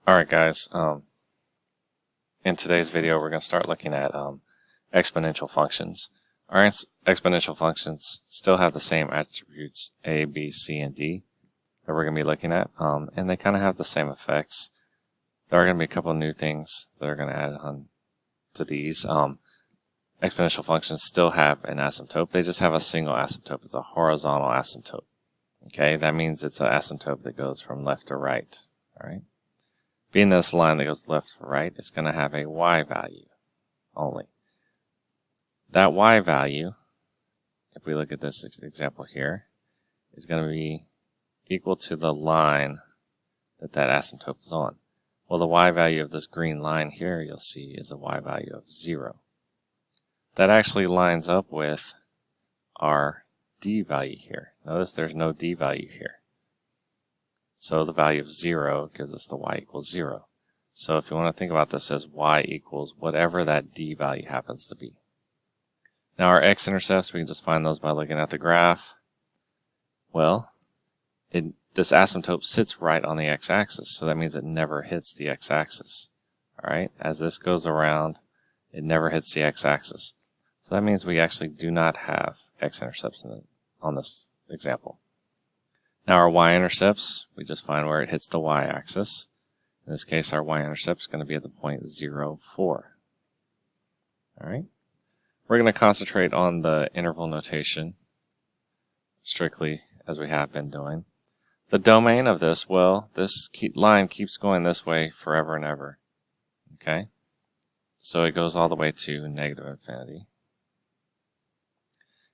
Alright guys, in today's video we're going to start looking at exponential functions. Our exponential functions still have the same attributes A, B, C, and D that we're going to be looking at, and they kind of have the same effects. There are going to be a couple of new things that are going to add on to these. Exponential functions still have an asymptote. They just have a single asymptote. It's a horizontal asymptote. Okay, that means it's an asymptote that goes from left to right. Alright. Being this line that goes left to right, it's going to have a y value only. That y value, if we look at this example here, is going to be equal to the line that asymptote is on. Well, the y value of this green line here, you'll see, is a y value of 0. That actually lines up with our d value here. Notice there's no d value here. So the value of 0 gives us the y equals 0. So if you want to think about this as y equals whatever that d value happens to be. Now our x-intercepts, we can just find those by looking at the graph. Well, this asymptote sits right on the x-axis, so that means it never hits the x-axis. Alright, as this goes around, it never hits the x-axis. So that means we actually do not have x-intercepts on this example. Now our y-intercepts, we just find where it hits the y-axis. In this case, our y-intercept is going to be at the point 0, 4. Alright. We're going to concentrate on the interval notation strictly as we have been doing. The domain of this, well, this line keeps going this way forever and ever. Okay? So it goes all the way to negative infinity.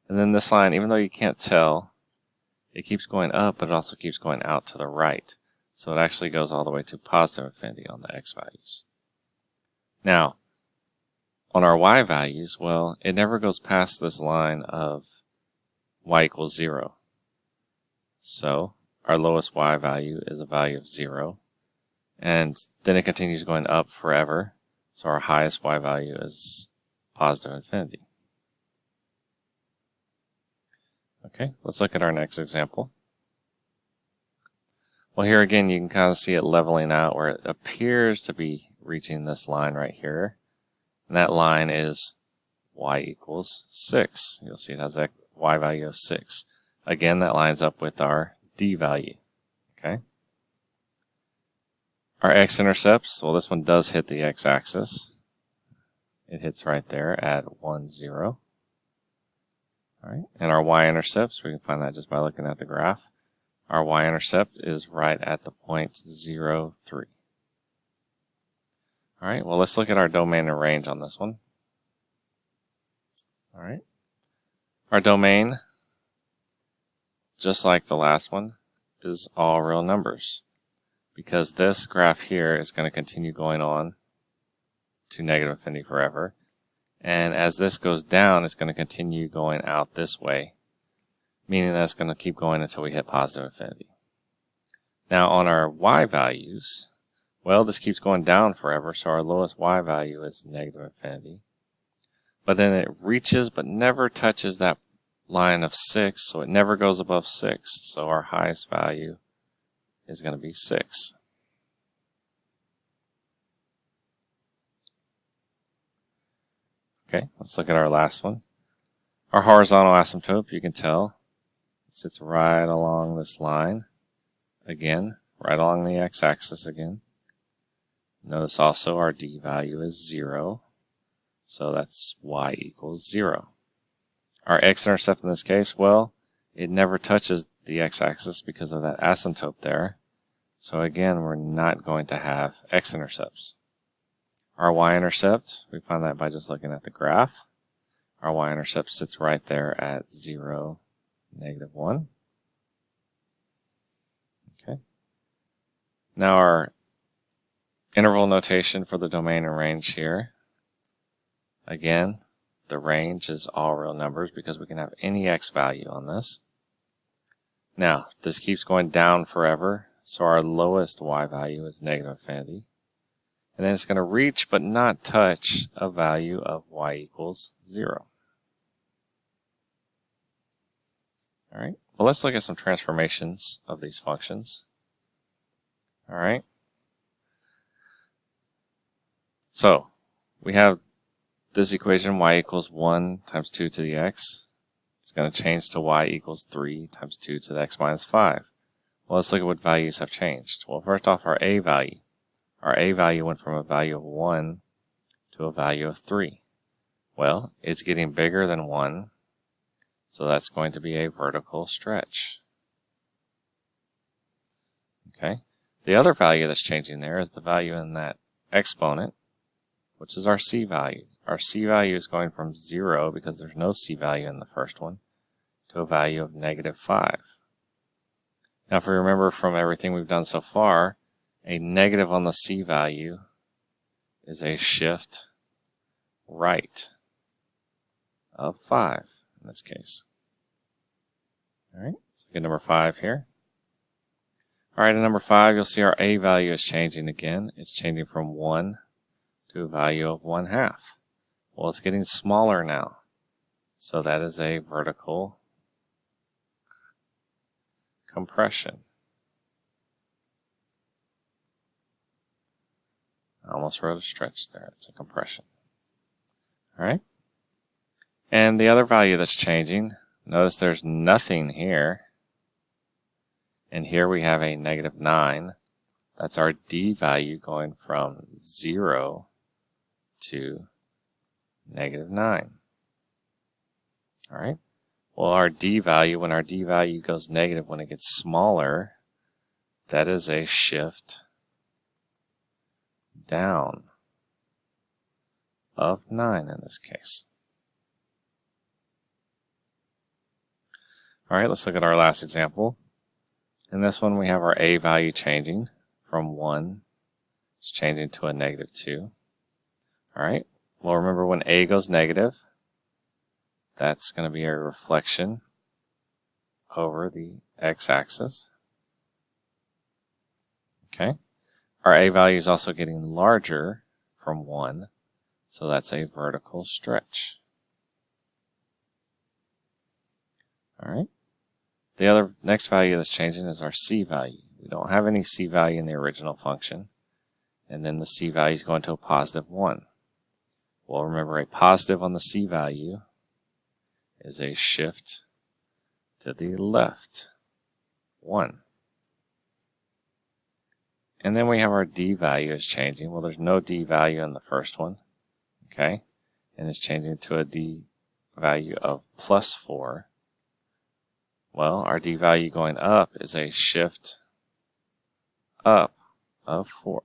And then this line, even though you can't tell, it keeps going up, but it also keeps going out to the right. So it actually goes all the way to positive infinity on the x values. Now, on our y values, well, it never goes past this line of y equals 0. So our lowest y value is a value of 0. And then it continues going up forever. So our highest y value is positive infinity. Okay, let's look at our next example. Well, here again, you can kind of see it leveling out where it appears to be reaching this line right here. And that line is y equals 6. You'll see it has a y value of 6. Again, that lines up with our d value. Okay. Our x-intercepts, well, this one does hit the x-axis. It hits right there at 1, 0. Alright, and our y-intercepts, we can find that just by looking at the graph. Our y-intercept is right at the point 0, 3. Alright, well, let's look at our domain and range on this one. Alright, our domain, just like the last one, is all real numbers. Because this graph here is going to continue going on to negative infinity forever. And as this goes down, it's going to continue going out this way, meaning that it's going to keep going until we hit positive infinity. Now on our y values, well, this keeps going down forever, so our lowest y value is negative infinity. But then it reaches but never touches that line of 6, so it never goes above 6. So our highest value is going to be 6. Okay, let's look at our last one. Our horizontal asymptote, you can tell, it sits right along this line. Again, right along the x-axis again. Notice also our d value is 0. So that's y equals 0. Our x-intercept in this case, well, it never touches the x-axis because of that asymptote there. So again, we're not going to have x-intercepts. Our y-intercept, we find that by just looking at the graph. Our y-intercept sits right there at 0, negative 1. Okay. Now our interval notation for the domain and range here. Again, the range is all real numbers because we can have any x value on this. Now, this keeps going down forever, so our lowest y value is negative infinity. And then it's going to reach but not touch a value of y equals 0. Alright, well, let's look at some transformations of these functions. Alright, So we have this equation, y equals 1 times 2 to the x. It's going to change to y equals 3 times 2 to the x minus 5. Well, let's look at what values have changed. Well, first off, our a value. Our a value went from a value of 1 to a value of 3. Well, it's getting bigger than 1, so that's going to be a vertical stretch. Okay. The other value that's changing there is the value in that exponent, which is our c value. Our c value is going from 0, because there's no c value in the first one, to a value of negative 5. Now, if we remember from everything we've done so far, a negative on the c value is a shift right of 5 in this case. All right, so we get number 5 here. All right, at number 5, you'll see our a value is changing again. It's changing from 1 to a value of 1/2. Well, it's getting smaller now, so that is a vertical compression. I almost wrote a stretch there. It's a compression. All right. And the other value that's changing, notice there's nothing here. And here we have a negative 9. That's our d value going from 0 to negative 9. All right. Well, our d value, when our d value goes negative, when it gets smaller, that is a shift down of 9 in this case. All right, let's look at our last example. In this one, we have our a value changing from 1. It's changing to a negative 2. All right, well, remember when a goes negative, that's going to be a reflection over the x-axis. Okay, our a value is also getting larger from 1, so that's a vertical stretch. All right. The other next value that's changing is our c value. We don't have any c value in the original function, and then the c value is going to a positive 1. Well, remember, a positive on the c value is a shift to the left 1. And then we have our d value is changing. Well, there's no d value in the first one, okay? And it's changing to a d value of plus 4. Well, our d value going up is a shift up of 4.